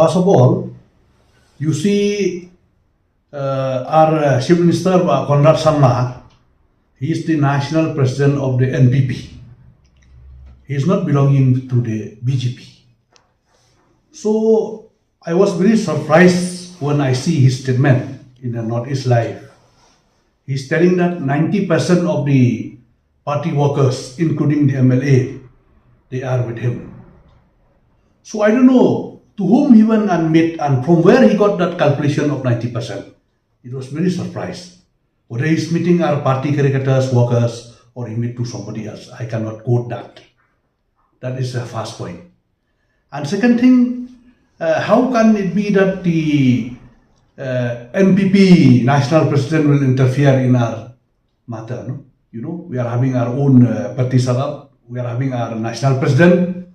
First of all, you see our Chief Minister Conrad Sangma, he is the national president of the NPP. He is not belonging to the BJP. So I was very surprised when I see his statement in the Northeast Live. He's telling that 90% of the party workers, including the MLA, they are with him. So I don't know to whom he went and met and from where he got that calculation of 90%. It was very surprised. Whether he's meeting our party caricators, workers, or he met to somebody else, I cannot quote that. That is the first point. And second thing, how can it be that the NPP national president will interfere in our matter? No? You know, we are having our own party setup. We are having our national president.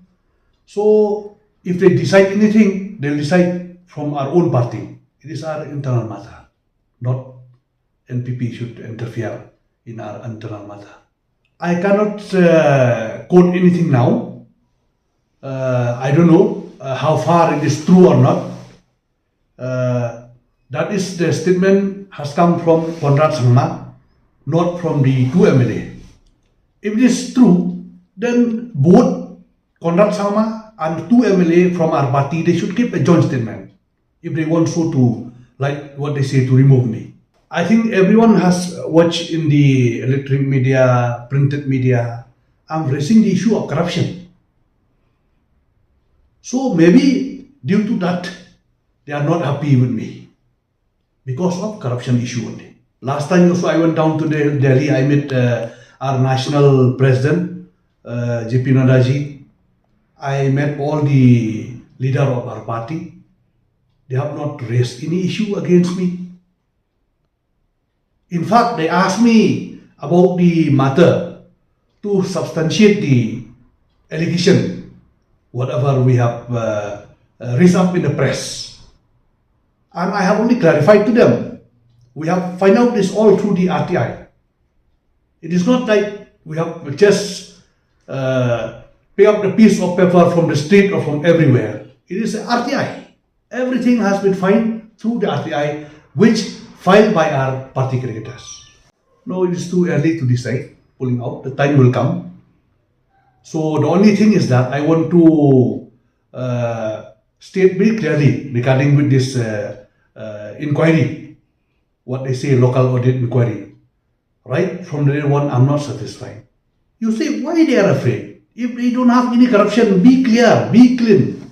So if they decide anything, they'll decide from our own party. It is our internal matter. Not NPP should interfere in our internal matter. I cannot quote anything now. I don't know how far it is true or not. That is the statement has come from Conrad Sangma, not from the two MLA. If it is true, then both Conrad Sangma and two MLA from our party, they should keep a joint statement if they want so to, like what they say, to remove me. I think everyone has watched in the electronic media, printed media, I'm raising the issue of corruption. So maybe due to that, they are not happy with me because of corruption issue only. Last time also I went down to Delhi, I met our national president, JP Nadaji. I met all the leader of our party. They have not raised any issue against me. In fact, they asked me about the matter to substantiate the allegation, whatever we have raised up in the press. And I have only clarified to them, we have find out this all through the RTI. It is not like we have just pick up the piece of paper from the street or from everywhere. It is RTI. Everything has been found through the RTI, which filed by our party cricketers. No, it is too early to decide, pulling out. The time will come. So the only thing is that I want to state very clearly regarding with this inquiry, what they say, local audit inquiry. Right from day one, I'm not satisfied. You say, why they are afraid? If they don't have any corruption, be clear, be clean.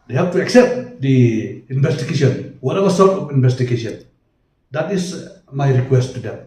They have to accept the investigation, whatever sort of investigation. That is my request to them.